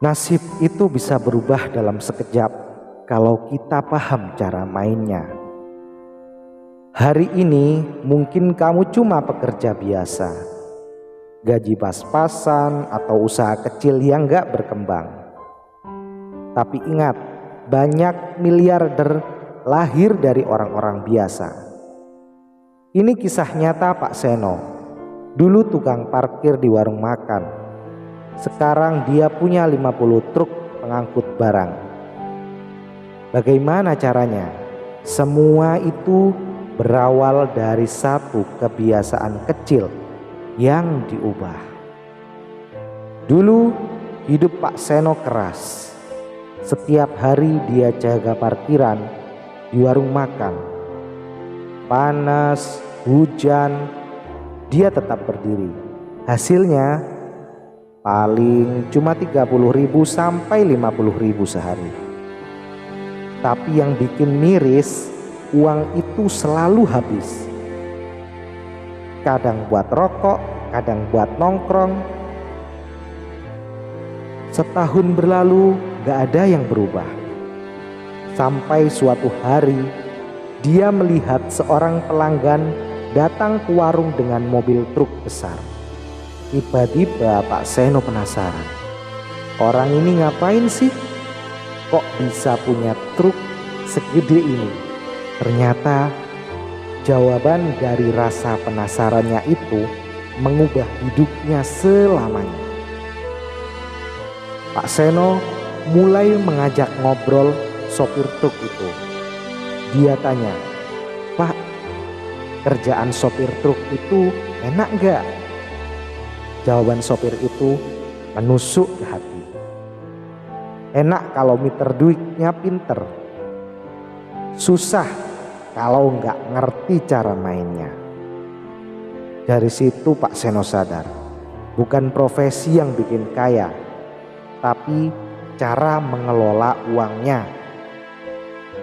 Nasib itu bisa berubah dalam sekejap kalau kita paham cara mainnya. Hari ini mungkin kamu cuma pekerja biasa, gaji pas-pasan atau usaha kecil yang gak berkembang. Tapi ingat, banyak miliarder lahir dari orang-orang biasa. Ini kisah nyata Pak Seno. Dulu tukang parkir di warung makan. Sekarang dia punya 50 truk pengangkut barang. Bagaimana caranya? Semua itu berawal dari satu kebiasaan kecil yang diubah. Dulu hidup Pak Seno keras. Setiap hari dia jaga parkiran di warung makan. Panas, hujan, dia tetap berdiri. Hasilnya paling cuma 30.000 sampai 50.000 sehari. Tapi yang bikin miris, uang itu selalu habis. Kadang buat rokok, kadang buat nongkrong. Setahun berlalu gak ada yang berubah. Sampai suatu hari dia melihat seorang pelanggan datang ke warung dengan mobil truk besar. Tiba-tiba Pak Seno penasaran. Orang ini ngapain sih? Kok bisa punya truk segede ini? Ternyata jawaban dari rasa penasarannya itu mengubah hidupnya selamanya. Pak Seno mulai mengajak ngobrol sopir truk itu. Dia tanya, "Pak, kerjaan sopir truk itu enak gak?" Jawaban sopir itu menusuk ke hati. Enak kalau meter duitnya pinter. Susah kalau nggak ngerti cara mainnya. Dari situ Pak Seno sadar, bukan profesi yang bikin kaya, tapi cara mengelola uangnya.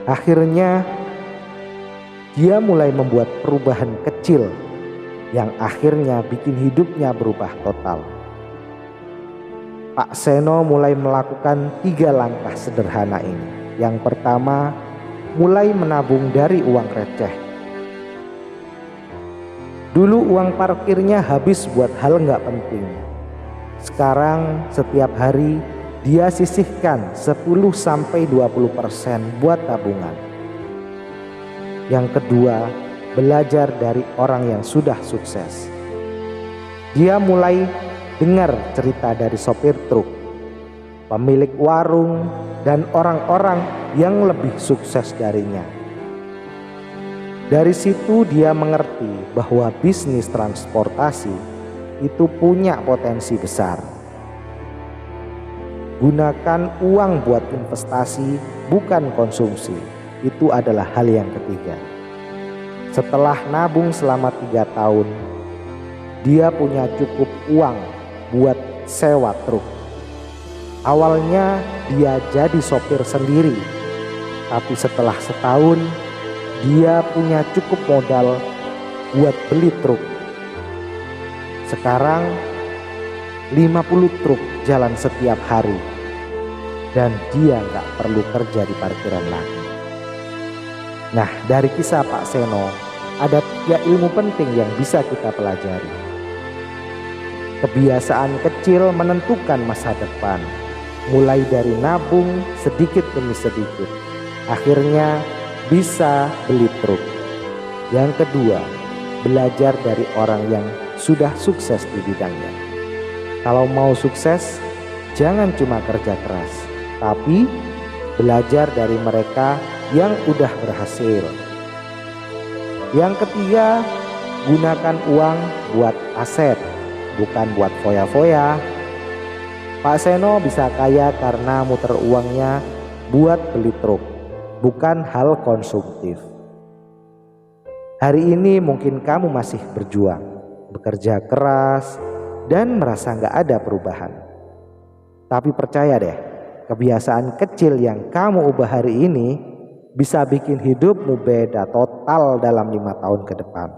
Akhirnya dia mulai membuat perubahan kecil yang akhirnya bikin hidupnya berubah total. Pak Seno mulai melakukan 3 langkah sederhana ini. Yang pertama, mulai menabung dari uang receh. Dulu uang parkirnya habis buat hal nggak penting. Sekarang setiap hari dia sisihkan 10-20% buat tabungan. Yang kedua, belajar dari orang yang sudah sukses. Dia mulai dengar cerita dari sopir truk, pemilik warung, dan orang-orang yang lebih sukses darinya. Dari situ dia mengerti bahwa bisnis transportasi itu punya potensi besar. Gunakan uang buat investasi, bukan konsumsi. Itu adalah hal yang ketiga. Setelah nabung selama 3 tahun, dia punya cukup uang buat sewa truk. Awalnya dia jadi sopir sendiri, tapi setelah setahun dia punya cukup modal buat beli truk. Sekarang 50 truk jalan setiap hari dan dia gak perlu kerja di parkiran lagi. Nah, dari kisah Pak Seno ada 3 ilmu penting yang bisa kita pelajari. Kebiasaan kecil menentukan masa depan. Mulai dari nabung sedikit demi sedikit, akhirnya bisa beli truk. Yang kedua, belajar dari orang yang sudah sukses di bidangnya. Kalau mau sukses, jangan cuma kerja keras, tapi belajar dari mereka yang udah berhasil. Yang ketiga, gunakan uang buat aset, bukan buat foya-foya. Pak Seno bisa kaya karena muter uangnya buat beli truk, bukan hal konsumtif. Hari ini mungkin kamu masih berjuang, bekerja keras, dan merasa gak ada perubahan. Tapi percaya deh, kebiasaan kecil yang kamu ubah hari ini bisa bikin hidupmu beda total dalam 5 tahun ke depan.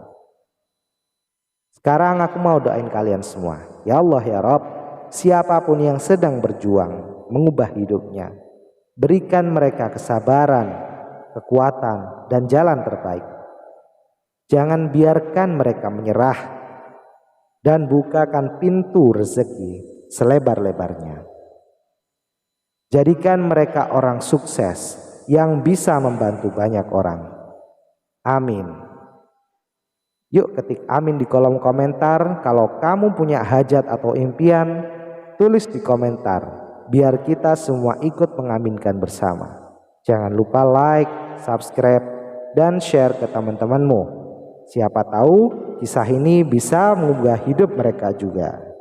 Sekarang aku mau doain kalian semua. Ya Allah ya Rabb, siapapun yang sedang berjuang, mengubah hidupnya. Berikan mereka kesabaran, kekuatan, dan jalan terbaik. Jangan biarkan mereka menyerah, dan bukakan pintu rezeki selebar-lebarnya. Jadikan mereka orang sukses yang bisa membantu banyak orang. Amin. Yuk ketik amin di kolom komentar. Kalau kamu punya hajat atau impian, tulis di komentar, biar kita semua ikut mengaminkan bersama. Jangan lupa like, subscribe, dan share ke teman-temanmu. Siapa tahu kisah ini bisa mengubah hidup mereka juga.